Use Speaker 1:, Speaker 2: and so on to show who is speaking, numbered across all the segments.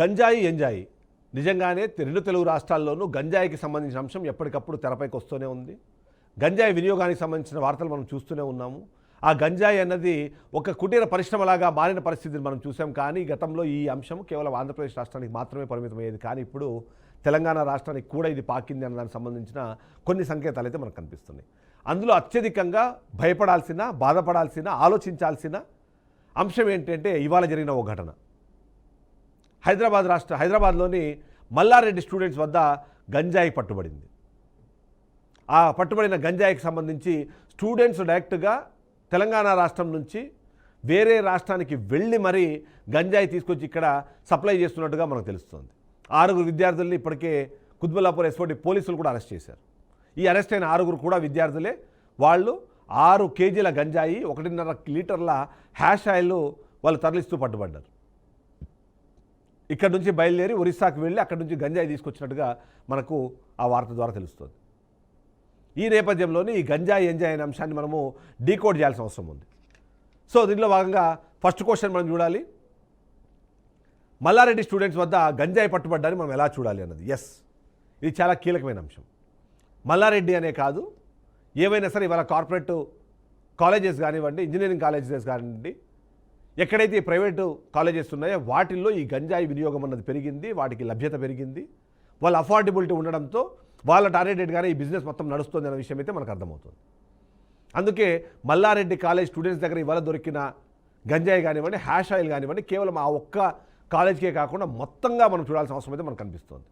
Speaker 1: గంజాయి ఎంజాయి నిజంగానే రెండు తెలుగు రాష్ట్రాల్లోనూ గంజాయికి సంబంధించిన అంశం ఎప్పటికప్పుడు తెరపైకి వస్తూనే ఉంది. గంజాయి వినియోగానికి సంబంధించిన వార్తలు మనం చూస్తూనే ఉన్నాము. ఆ గంజాయి అన్నది ఒక కుటీర పరిశ్రమలాగా మారిన పరిస్థితిని మనం చూసాం. కానీ గతంలో ఈ అంశం కేవలం ఆంధ్రప్రదేశ్ రాష్ట్రానికి మాత్రమే పరిమితమయ్యేది. కానీ ఇప్పుడు తెలంగాణ రాష్ట్రానికి కూడా ఇది పాకింది అన్న దానికి సంబంధించిన కొన్ని సంకేతాలు అయితే మనకు కనిపిస్తున్నాయి. అందులో అత్యధికంగా భయపడాల్సిన, బాధపడాల్సిన, ఆలోచించాల్సిన అంశం ఏంటంటే ఇవాళ జరిగిన ఓ ఘటన. హైదరాబాద్లోని మల్లారెడ్డి స్టూడెంట్స్ వద్ద గంజాయి పట్టుబడింది. ఆ పట్టుబడిన గంజాయికి సంబంధించి స్టూడెంట్స్ డైరెక్ట్గా తెలంగాణ రాష్ట్రం నుంచి వేరే రాష్ట్రానికి వెళ్ళి మరీ గంజాయి తీసుకొచ్చి ఇక్కడ సప్లై చేస్తున్నట్టుగా మనకు తెలుస్తుంది. 6 విద్యార్థుల్ని ఇప్పటికే కుత్బుల్లాపూర్ ఎస్ఓటి పోలీసులు కూడా అరెస్ట్ చేశారు. ఈ అరెస్ట్ అయిన 6 కూడా విద్యార్థులే. వాళ్ళు 6 కేజీల గంజాయి, 1.5 లీటర్ల హ్యాష్ ఆయిల్ వాళ్ళు తరలిస్తూ పట్టుబడ్డారు. ఇక్కడ నుంచి బయలుదేరి ఒరిస్సాకు వెళ్ళి అక్కడి నుంచి గంజాయి తీసుకొచ్చినట్టుగా మనకు ఆ వార్త ద్వారా తెలుస్తుంది. ఈ నేపథ్యంలోనే ఈ గంజాయి ఎంజాయ్ అనే అంశాన్ని మనము డీకోడ్ చేయాల్సిన అవసరం ఉంది. సో దీనిలో భాగంగా ఫస్ట్ క్వశ్చన్ మనం చూడాలి, మల్లారెడ్డి స్టూడెంట్స్ వద్ద గంజాయి పట్టుబడ్డాన్ని మనం ఎలా చూడాలి అన్నది. ఎస్, ఇది చాలా కీలకమైన అంశం. మల్లారెడ్డి అనే కాదు, ఏవైనా సరే ఇవాళ కార్పొరేట్ కాలేజెస్ కానివ్వండి, ఇంజనీరింగ్ కాలేజెస్ కానివ్వండి, ఎక్కడైతే ఈ ప్రైవేటు కాలేజెస్ ఉన్నాయో వాటిల్లో ఈ గంజాయి వినియోగం అన్నది పెరిగింది, వాటికి లభ్యత పెరిగింది. వాళ్ళ అఫోర్డబిలిటీ ఉండడంతో వాళ్ళ టార్గెటెడ్గానే ఈ బిజినెస్ మొత్తం నడుస్తుంది అనే విషయం అయితే మనకు అర్థమవుతుంది. అందుకే మల్లారెడ్డి కాలేజ్ స్టూడెంట్స్ దగ్గర ఇవాళ దొరికిన గంజాయి కానివ్వండి, హ్యాష్ ఆయిల్ కానివ్వండి, కేవలం ఆ ఒక్క కాలేజ్కే కాకుండా మొత్తంగా మనం చూడాల్సిన అవసరం అయితే మనకు కనిపిస్తుంది.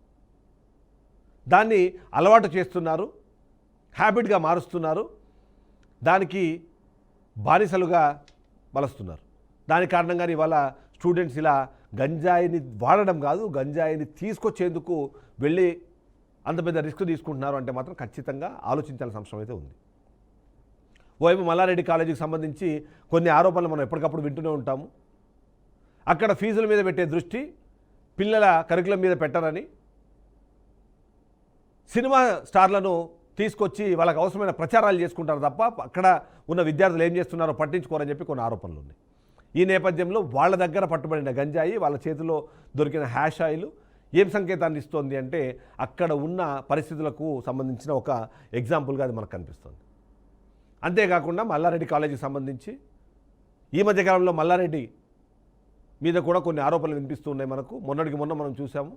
Speaker 1: దాన్ని అలవాటు చేస్తున్నారు, హ్యాబిట్గా మారుస్తున్నారు, దానికి బానిసలుగా బలుస్తున్నారు. దాని కారణంగానే ఇవాళ స్టూడెంట్స్ ఇలా గంజాయిని వాడడం కాదు, గంజాయిని తీసుకొచ్చేందుకు వెళ్ళి అంత పెద్ద రిస్క్ తీసుకుంటున్నారు అంటే మాత్రం ఖచ్చితంగా ఆలోచించాల్సిన అవసరం అయితే ఉంది. ఓవైపు మల్లారెడ్డి కాలేజీకి సంబంధించి కొన్ని ఆరోపణలు మనం ఎప్పటికప్పుడు వింటూనే ఉంటాము. అక్కడ ఫీజుల మీద పెట్టే దృష్టి పిల్లల కరికులం మీద పెట్టరని, సినిమా స్టార్లను తీసుకొచ్చి వాళ్ళకి అవసరమైన ప్రచారాలు చేసుకుంటారు తప్ప అక్కడ ఉన్న విద్యార్థులు ఏం చేస్తున్నారో పట్టించుకోరని చెప్పి కొన్ని ఆరోపణలు ఉన్నాయి. ఈ నేపథ్యంలో వాళ్ళ దగ్గర పట్టుబడిన గంజాయి, వాళ్ళ చేతిలో దొరికిన హ్యాష్ ఆయిల్ ఏం సంకేతాన్ని ఇస్తోంది అంటే అక్కడ ఉన్న పరిస్థితులకు సంబంధించిన ఒక ఎగ్జాంపుల్గా అది మనకు కనిపిస్తుంది. అంతేకాకుండా మల్లారెడ్డి కాలేజీకి సంబంధించి ఈ మధ్యకాలంలో మల్లారెడ్డి మీద కూడా కొన్ని ఆరోపణలు వినిపిస్తూ ఉన్నాయి మనకు. మొన్నటికి మొన్న మనం చూసాము,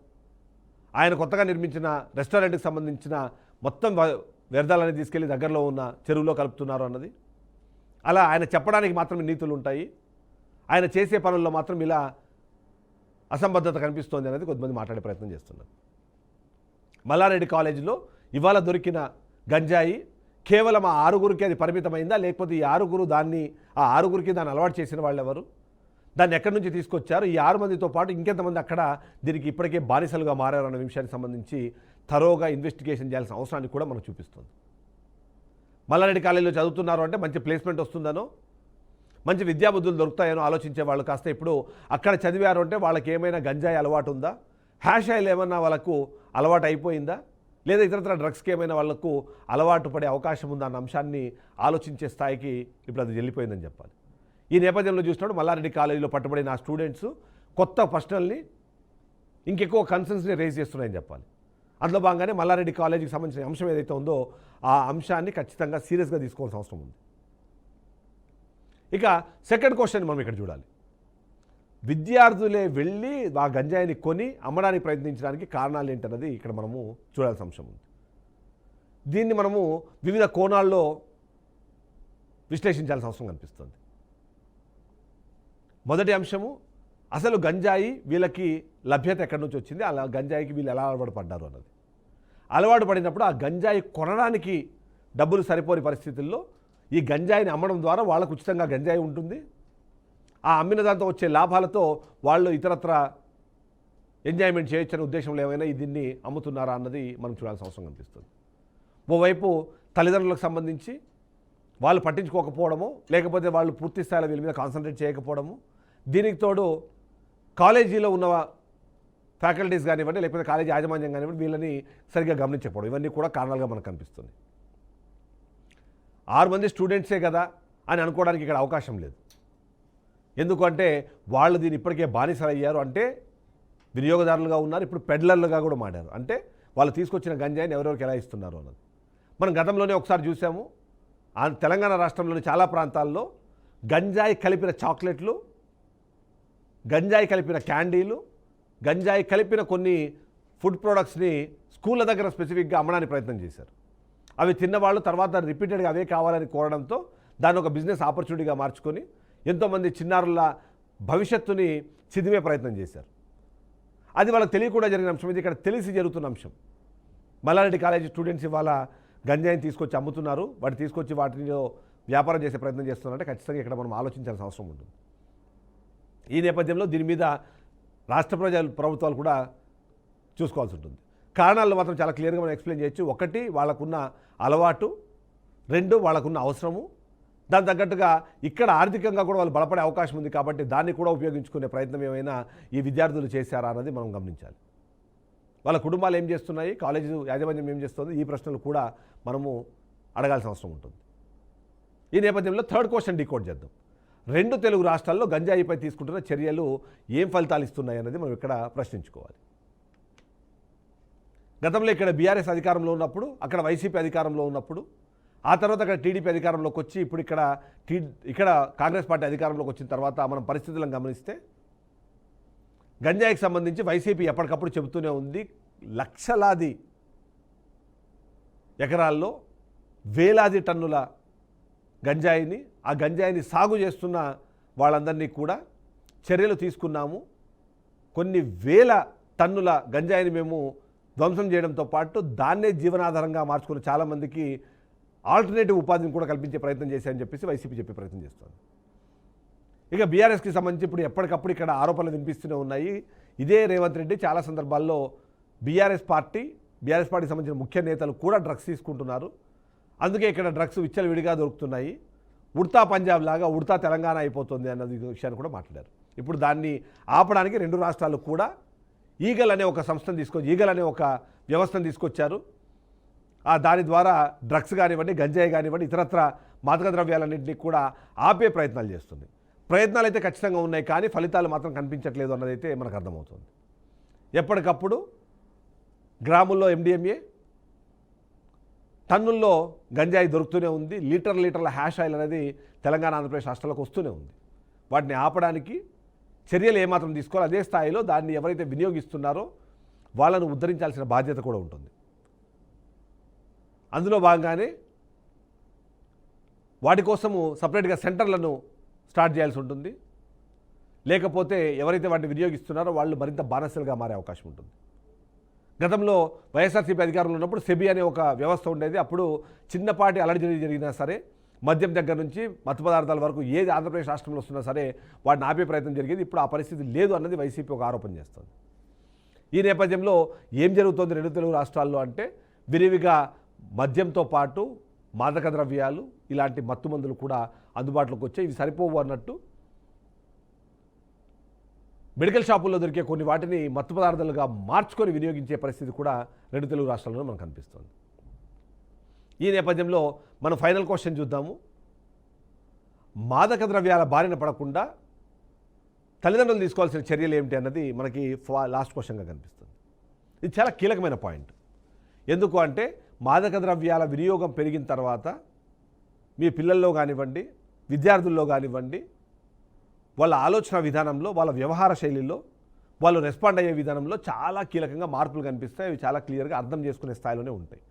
Speaker 1: ఆయన కొత్తగా నిర్మించిన రెస్టారెంట్కి సంబంధించిన మొత్తం వ్యర్థాలని తీసుకెళ్లి దగ్గరలో ఉన్న చెరువులో కలుపుతున్నారు అన్నది. అలా ఆయన చెప్పడానికి మాత్రమే నీతులు ఉంటాయి, ఆయన చేసే పనుల్లో మాత్రం ఇలా అసంబద్ధత కనిపిస్తోంది అనేది కొంతమంది మాట్లాడే ప్రయత్నం చేస్తున్నారు. మల్లారెడ్డి కాలేజీలో ఇవాళ దొరికిన గంజాయి కేవలం ఆ 6 అది పరిమితమైందా, లేకపోతే ఈ 6 దాన్ని అలవాటు చేసిన వాళ్ళు ఎవరు, దాన్ని ఎక్కడి నుంచి తీసుకొచ్చారు, ఈ 6 మందితో పాటు ఇంకెంతమంది అక్కడ దీనికి ఇప్పటికే బానిసలుగా మారారు అన్న విషయానికి సంబంధించి థరోగా ఇన్వెస్టిగేషన్ చేయాల్సిన అవసరాన్ని కూడా మనకు చూపిస్తుంది. మల్లారెడ్డి కాలేజీలో చదువుతున్నారు అంటే మంచి ప్లేస్మెంట్ వస్తుందనో, మంచి విద్యాబుద్ధులు దొరుకుతాయనో ఆలోచించే వాళ్ళు కాస్త ఇప్పుడు అక్కడ చదివారు అంటే వాళ్ళకి ఏమైనా గంజాయి అలవాటు ఉందా, హ్యాష్ ఆయిల్ ఏమన్నా వాళ్ళకు అలవాటు అయిపోయిందా, లేదా ఇతరత్ర డ్రగ్స్కి ఏమైనా వాళ్ళకు అలవాటు పడే అవకాశం ఉందా అన్న అంశాన్ని ఆలోచించే స్థాయికి ఇప్పుడు అది వెళ్ళిపోయిందని చెప్పాలి. ఈ నేపథ్యంలో చూసినప్పుడు మల్లారెడ్డి కాలేజీలో పట్టుబడిన ఆ స్టూడెంట్స్ కొత్త ప్రశ్నల్ని, ఇంకెక్కువ కన్సర్న్స్ని రేజ్ చేస్తున్నాయని చెప్పాలి. అందులో భాగంగానే మల్లారెడ్డి కాలేజీకి సంబంధించిన అంశం ఏదైతే ఉందో ఆ అంశాన్ని ఖచ్చితంగా సీరియస్గా తీసుకోవాల్సిన అవసరం ఉంది. ఇక సెకండ్ క్వశ్చన్ మనం ఇక్కడ చూడాలి, విద్యార్థులే వెళ్ళి ఆ గంజాయిని కొని అమ్మడానికి ప్రయత్నించడానికి కారణాలు ఏంటన్నది ఇక్కడ మనము చూడాల్సిన అంశం ఉంది. దీన్ని మనము వివిధ కోణాల్లో విశ్లేషించాల్సిన అవసరం కనిపిస్తుంది. మొదటి అంశము, అసలు గంజాయి వీళ్ళకి లభ్యత ఎక్కడి నుంచి వచ్చింది, అలా గంజాయికి వీళ్ళు ఎలా అలవాటు పడ్డారు అన్నది. అలవాటు పడినప్పుడు ఆ గంజాయి కొనడానికి డబ్బులు సరిపోని పరిస్థితుల్లో ఈ గంజాయిని అమ్మడం ద్వారా వాళ్ళకు ఉచితంగా గంజాయి ఉంటుంది. ఆ అమ్మిన దాంతో వచ్చే లాభాలతో వాళ్ళు ఇతరత్ర ఎంజాయ్మెంట్ చేయొచ్చనే ఉద్దేశంలో ఏమైనా దీన్ని అమ్ముతున్నారా అన్నది మనం చూడాల్సిన అవసరం కనిపిస్తుంది. ఓవైపు తల్లిదండ్రులకు సంబంధించి వాళ్ళు పట్టించుకోకపోవడము, లేకపోతే వాళ్ళు పూర్తి స్థాయిలో వీళ్ళ మీద కాన్సన్ట్రేట్ చేయకపోవడము, దీనికి తోడు కాలేజీలో ఉన్న ఫ్యాకల్టీస్ కానివ్వండి, లేకపోతే కాలేజీ యాజమాన్యం కానివ్వండి వీళ్ళని సరిగ్గా గమనించకపోవడం, ఇవన్నీ కూడా కారణాలుగా మనకు కనిపిస్తుంది. 6 మంది స్టూడెంట్సే కదా అని అనుకోవడానికి ఇక్కడ అవకాశం లేదు. ఎందుకంటే వాళ్ళు దీన్ని ఇప్పటికే బానిసలు అయ్యారు అంటే వినియోగదారులుగా ఉన్నారు, ఇప్పుడు పెడ్లర్లుగా కూడా మారారు. అంటే వాళ్ళు తీసుకొచ్చిన గంజాయిని ఎవరెవరికి ఎలా ఇస్తున్నారు అన్నది మనం గతంలోనే ఒకసారి చూసాము. తెలంగాణ రాష్ట్రంలోని చాలా ప్రాంతాల్లో గంజాయి కలిపిన చాక్లెట్లు, గంజాయి కలిపిన క్యాండీలు, గంజాయి కలిపిన కొన్ని ఫుడ్ ప్రోడక్ట్స్ని స్కూళ్ళ దగ్గర స్పెసిఫిక్గా అమ్మడానికి ప్రయత్నం చేశారు. అవి తిన్నవాళ్ళు తర్వాత రిపీటెడ్గా అవే కావాలని కోరడంతో దాన్ని ఒక బిజినెస్ ఆపర్చునిటీగా మార్చుకొని ఎంతోమంది చిన్నారుల భవిష్యత్తుని చిదిమే ప్రయత్నం చేశారు. అది వాళ్ళకి తెలియకుండా జరిగిన అంశం. ఇది ఇక్కడ తెలిసి జరుగుతున్న అంశం. మల్లారెడ్డి కాలేజీ స్టూడెంట్స్ ఇవాళ గంజాయిని తీసుకొచ్చి అమ్ముతున్నారు, వాటిని తీసుకొచ్చి వాటిలో వ్యాపారం చేసే ప్రయత్నం చేస్తున్నారంటే ఖచ్చితంగా ఇక్కడ మనం ఆలోచించాల్సిన అవసరం ఉంటుంది. ఈ నేపథ్యంలో దీని మీద రాష్ట్ర ప్రభుత్వాలు కూడా చూసుకోవాల్సి ఉంటుంది. కారణాలు మాత్రం చాలా క్లియర్గా మనం ఎక్స్ప్లెయిన్ చేయొచ్చు. ఒకటి, వాళ్ళకున్న అలవాటు. రెండు, వాళ్ళకున్న అవసరము. దాని తగ్గట్టుగా ఇక్కడ ఆర్థికంగా కూడా వాళ్ళు బలపడే అవకాశం ఉంది కాబట్టి దాన్ని కూడా ఉపయోగించుకునే ప్రయత్నం ఏమైనా ఈ విద్యార్థులు చేశారా అన్నది మనం గమనించాలి. వాళ్ళ కుటుంబాలు ఏం చేస్తున్నాయి, కాలేజీ యాజమాన్యం ఏం చేస్తుంది, ఈ ప్రశ్నలు కూడా మనము అడగాల్సిన అవసరం ఉంటుంది. ఈ నేపథ్యంలో థర్డ్ క్వశ్చన్ డీకోడ్ చేద్దాం. 2 తెలుగు రాష్ట్రాల్లో గంజాయిపై తీసుకుంటున్న చర్యలు ఏం ఫలితాలు ఇస్తున్నాయి అన్నది మనం ఇక్కడ ప్రశ్నించుకోవాలి. గతంలో ఇక్కడ బీఆర్ఎస్ అధికారంలో ఉన్నప్పుడు, అక్కడ వైసీపీ అధికారంలో ఉన్నప్పుడు, ఆ తర్వాత అక్కడ టీడీపీ అధికారంలోకి వచ్చి ఇప్పుడు ఇక్కడ కాంగ్రెస్ పార్టీ అధికారంలోకి వచ్చిన తర్వాత మనం పరిస్థితులను గమనిస్తే గంజాయికి సంబంధించి వైసీపీ ఎప్పటికప్పుడు చెబుతూనే ఉంది. లక్షలాది ఎకరాల్లో వేలాది టన్నుల గంజాయిని, ఆ గంజాయిని సాగు చేస్తున్న వాళ్ళందరినీ కూడా చర్యలు తీసుకున్నాము. కొన్ని వేల టన్నుల గంజాయిని మేము ధ్వంసం చేయడంతో పాటు దాన్నే జీవనాధారంగా మార్చుకున్న చాలామందికి ఆల్టర్నేటివ్ ఉపాధిని కూడా కల్పించే ప్రయత్నం చేశారని చెప్పేసి వైసీపీ చెప్పే ప్రయత్నం చేస్తుంది. ఇక బీఆర్ఎస్కి సంబంధించి ఇప్పుడు ఎప్పటికప్పుడు ఇక్కడ ఆరోపణలు వినిపిస్తూనే ఉన్నాయి. ఇదే రేవంత్ రెడ్డి చాలా సందర్భాల్లో బీఆర్ఎస్ పార్టీకి సంబంధించిన ముఖ్య నేతలు కూడా డ్రగ్స్ తీసుకుంటున్నారు, అందుకే ఇక్కడ డ్రగ్స్ విచ్చలవిడిగా దొరుకుతున్నాయి, ఉడతా పంజాబ్ లాగా ఉడతా తెలంగాణ అయిపోతుంది అన్నది విషయాన్ని కూడా మాట్లాడారు. ఇప్పుడు దాన్ని ఆపడానికి 2 రాష్ట్రాలు కూడా ఈగల్ అనే ఒక సంస్థను ఈగల్ అనే ఒక వ్యవస్థను తీసుకొచ్చారు. దాని ద్వారా డ్రగ్స్ కానివ్వండి, గంజాయి కానివ్వండి, ఇతరత్ర మాదక ద్రవ్యాలన్నింటినీ కూడా ఆపే ప్రయత్నాలు చేస్తుంది. ప్రయత్నాలు అయితే ఖచ్చితంగా ఉన్నాయి, కానీ ఫలితాలు మాత్రం కనిపించట్లేదు అన్నదైతే మనకు అర్థమవుతుంది. ఎప్పటికప్పుడు గ్రాముల్లో MDMA, టన్నుల్లో గంజాయి దొరుకుతూనే ఉంది. లీటర్ల హ్యాష్ ఆయిల్ అనేది తెలంగాణ, ఆంధ్రప్రదేశ్ రాష్ట్రాలకు వస్తూనే ఉంది. వాటిని ఆపడానికి చర్యలు ఏమాత్రం తీసుకోవాలి, అదే స్థాయిలో దాన్ని ఎవరైతే వినియోగిస్తున్నారో వాళ్ళను ఉద్ధరించాల్సిన బాధ్యత కూడా ఉంటుంది. అందులో భాగంగానే వాటి కోసము సపరేట్గా సెంటర్లను స్టార్ట్ చేయాల్సి ఉంటుంది. లేకపోతే ఎవరైతే వాటిని వినియోగిస్తున్నారో వాళ్ళు మరింత బానిసలుగా మారే అవకాశం ఉంటుంది. గతంలో వైఎస్ఆర్సీపీ అధికారంలో ఉన్నప్పుడు సెబీ అనే ఒక వ్యవస్థ ఉండేది. అప్పుడు చిన్నపాటి అలర్జీ జరిగినా సరే, మద్యం దగ్గర నుంచి మత్తు పదార్థాల వరకు ఏది ఆంధ్రప్రదేశ్ రాష్ట్రంలో వస్తున్నా సరే వాటిని ఆపే ప్రయత్నం జరిగేది. ఇప్పుడు ఆ పరిస్థితి లేదు అన్నది వైసీపీ ఒక ఆరోపణ చేస్తుంది. ఈ నేపథ్యంలో ఏం జరుగుతోంది 2 తెలుగు రాష్ట్రాల్లో అంటే, విరివిగా మద్యంతో పాటు మాదక ద్రవ్యాలు, ఇలాంటి మత్తు మందులు కూడా అందుబాటులోకి వచ్చాయి. ఇవి సరిపోవు అన్నట్టు మెడికల్ షాపుల్లో దొరికే కొన్ని వాటిని మత్తు పదార్థాలుగా మార్చుకొని వినియోగించే పరిస్థితి కూడా 2 తెలుగు రాష్ట్రాల్లో మనకు కనిపిస్తుంది. ఈ నేపథ్యంలో మనం ఫైనల్ క్వశ్చన్ చూద్దాము. మాదక ద్రవ్యాల బారిన పడకుండా తల్లిదండ్రులు తీసుకోవాల్సిన చర్యలు ఏమిటి అన్నది మనకి లాస్ట్ క్వశ్చన్గా కనిపిస్తుంది. ఇది చాలా కీలకమైన పాయింట్. ఎందుకు అంటే, మాదక ద్రవ్యాల వినియోగం పెరిగిన తర్వాత మీ పిల్లల్లో కానివ్వండి, విద్యార్థుల్లో కానివ్వండి, వాళ్ళ ఆలోచన విధానంలో, వాళ్ళ వ్యవహార శైలిలో, వాళ్ళు రెస్పాండ్ అయ్యే విధానంలో చాలా కీలకంగా మార్పులు కనిపిస్తాయి. అవి చాలా క్లియర్గా అర్థం చేసుకునే స్థాయిలోనే ఉంటాయి.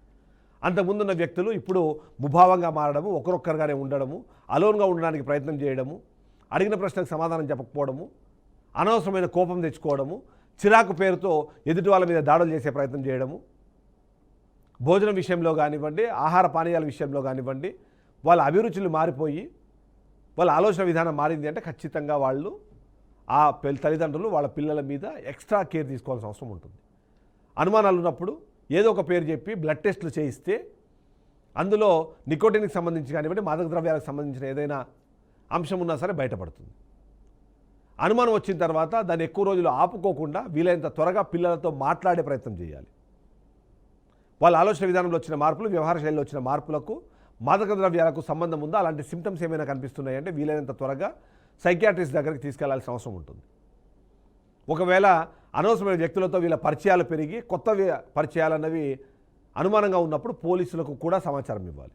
Speaker 1: అంతకుముందున్న వ్యక్తులు ఇప్పుడు ముభావంగా మారడము, ఒకరొక్కరుగానే ఉండడము, అలోన్గా ఉండడానికి ప్రయత్నం చేయడము, అడిగిన ప్రశ్నకు సమాధానం చెప్పకపోవడము, అనవసరమైన కోపం తెచ్చుకోవడము, చిరాకు పేరుతో ఎదుటి వాళ్ళ మీద దాడులు చేసే ప్రయత్నం చేయడము, భోజనం విషయంలో కానివ్వండి, ఆహార పానీయాల విషయంలో కానివ్వండి, వాళ్ళ అభిరుచులు మారిపోయి వాళ్ళ ఆలోచన విధానం మారింది అంటే ఖచ్చితంగా వాళ్ళు తల్లిదండ్రులు వాళ్ళ పిల్లల మీద ఎక్స్ట్రా కేర్ తీసుకోవాల్సిన అవసరం ఉంటుంది. అనుమానాలు ఉన్నప్పుడు ఏదో ఒక పేరు చెప్పి బ్లడ్ టెస్టులు చేయిస్తే అందులో నికోటిన్కి సంబంధించి కానివ్వండి, మాదక ద్రవ్యాలకు సంబంధించిన ఏదైనా అంశం ఉన్నా సరే బయటపడుతుంది. అనుమానం వచ్చిన తర్వాత దాన్ని ఎక్కువ రోజులు ఆపుకోకుండా వీలైనంత త్వరగా పిల్లలతో మాట్లాడే ప్రయత్నం చేయాలి. వాళ్ళ ఆలోచన విధానంలో వచ్చిన మార్పులు, వ్యవహార శైలిలో వచ్చిన మార్పులకు మాదక ద్రవ్యాలకు సంబంధం ఉందా, అలాంటి సిమ్టమ్స్ ఏమైనా కనిపిస్తున్నాయంటే వీలైనంత త్వరగా సైకియాట్రిస్ట్ దగ్గరికి తీసుకెళ్లాల్సిన అవసరం ఉంటుంది. ఒకవేళ అనవసరమైన వ్యక్తులతో వీళ్ళ పరిచయాలు పెరిగి కొత్త పరిచయాలు అన్నవి అనుమానంగా ఉన్నప్పుడు పోలీసులకు కూడా సమాచారం ఇవ్వాలి.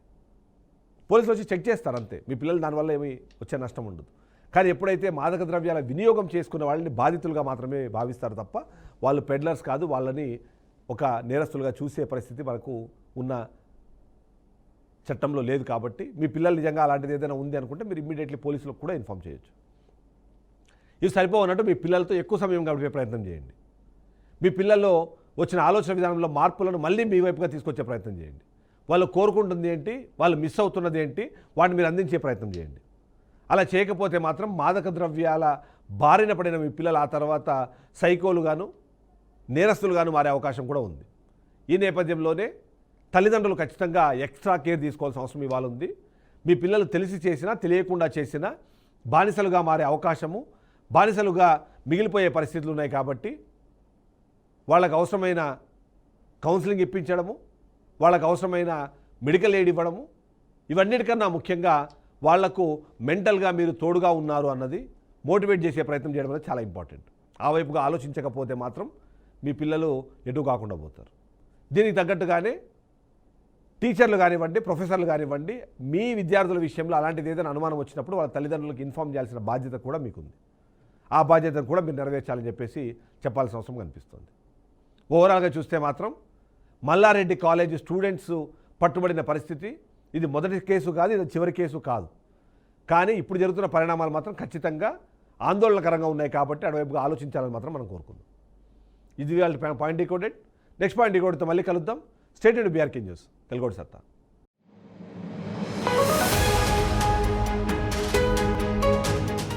Speaker 1: పోలీసులు వచ్చి చెక్ చేస్తారు అంతే. మీ పిల్లలు దానివల్ల ఏమీ వచ్చే నష్టం ఉండదు. కానీ ఎప్పుడైతే మాదక ద్రవ్యాల వినియోగం చేసుకున్న వాళ్ళని బాధితులుగా మాత్రమే భావిస్తారు తప్ప వాళ్ళు పెడ్లర్స్ కాదు, వాళ్ళని ఒక నేరస్తులుగా చూసే పరిస్థితి మనకు ఉన్న చట్టంలో లేదు. కాబట్టి మీ పిల్లలు నిజంగా అలాంటిది ఏదైనా ఉంది అనుకుంటే మీరు ఇమ్మీడియట్లీ పోలీసులకు కూడా ఇన్ఫామ్ చేయొచ్చు. ఇవి సరిపోవన్నట్టు మీ పిల్లలతో ఎక్కువ సమయం గడిపే ప్రయత్నం చేయండి. మీ పిల్లల్లో వచ్చిన ఆలోచన విధానంలో మార్పులను మళ్ళీ మీ వైపుగా తీసుకొచ్చే ప్రయత్నం చేయండి. వాళ్ళు కోరుకుంటుంది ఏంటి, వాళ్ళు మిస్ అవుతున్నది ఏంటి, వాటిని మీరు అందించే ప్రయత్నం చేయండి. అలా చేయకపోతే మాత్రం మాదక ద్రవ్యాల బారిన పడిన మీ పిల్లలు ఆ తర్వాత సైకోలుగాను నేరస్తులుగాను మారే అవకాశం కూడా ఉంది. ఈ నేపథ్యంలోనే తల్లిదండ్రులు ఖచ్చితంగా ఎక్స్ట్రా కేర్ తీసుకోవాల్సిన అవసరం ఇవాళ ఉంది. మీ పిల్లలు తెలిసి చేసినా తెలియకుండా చేసినా బానిసలుగా మారే అవకాశము, బానిసలుగా మిగిలిపోయే పరిస్థితులు ఉన్నాయి. కాబట్టి వాళ్ళకు అవసరమైన కౌన్సిలింగ్ ఇప్పించడము, వాళ్ళకు అవసరమైన మెడికల్ ఎయిడ్ ఇవ్వడము, ఇవన్నిటికన్నా ముఖ్యంగా వాళ్లకు మెంటల్గా మీరు తోడుగా ఉన్నారు అన్నది మోటివేట్ చేసే ప్రయత్నం చేయడం అనేది చాలా ఇంపార్టెంట్. ఆ వైపుగా ఆలోచించకపోతే మాత్రం మీ పిల్లలు ఎటు కాకుండా పోతారు. దీనికి తగ్గట్టుగానే టీచర్లు కానివ్వండి, ప్రొఫెసర్లు కానివ్వండి, మీ విద్యార్థుల విషయంలో అలాంటిది ఏదైనా అనుమానం వచ్చినప్పుడు వాళ్ళ తల్లిదండ్రులకు ఇన్ఫామ్ చేయాల్సిన బాధ్యత కూడా మీకుంది. ఆ బాధ్యతను కూడా మీరు నెరవేర్చాలని చెప్పేసి చెప్పాల్సిన అవసరం కనిపిస్తుంది. ఓవరాల్గా చూస్తే మాత్రం మల్లారెడ్డి కాలేజ్ స్టూడెంట్స్ పట్టుబడిన పరిస్థితి ఇది మొదటి కేసు కాదు, ఇది చివరి కేసు కాదు. కానీ ఇప్పుడు జరుగుతున్న పరిణామాలు మాత్రం ఖచ్చితంగా ఆందోళనకరంగా ఉన్నాయి. కాబట్టి అటువైపుగా ఆలోచించాలని మాత్రం మనం కోరుకుందాం. ఇది వాళ్ళ పాయింట్ డీకోడెడ్. నెక్స్ట్ పాయింట్ డీకోడ్తో మళ్ళీ కలుద్దాం. స్టేట్ అండ్ బీఆర్కే న్యూస్, తెలుగోడు సత్తా.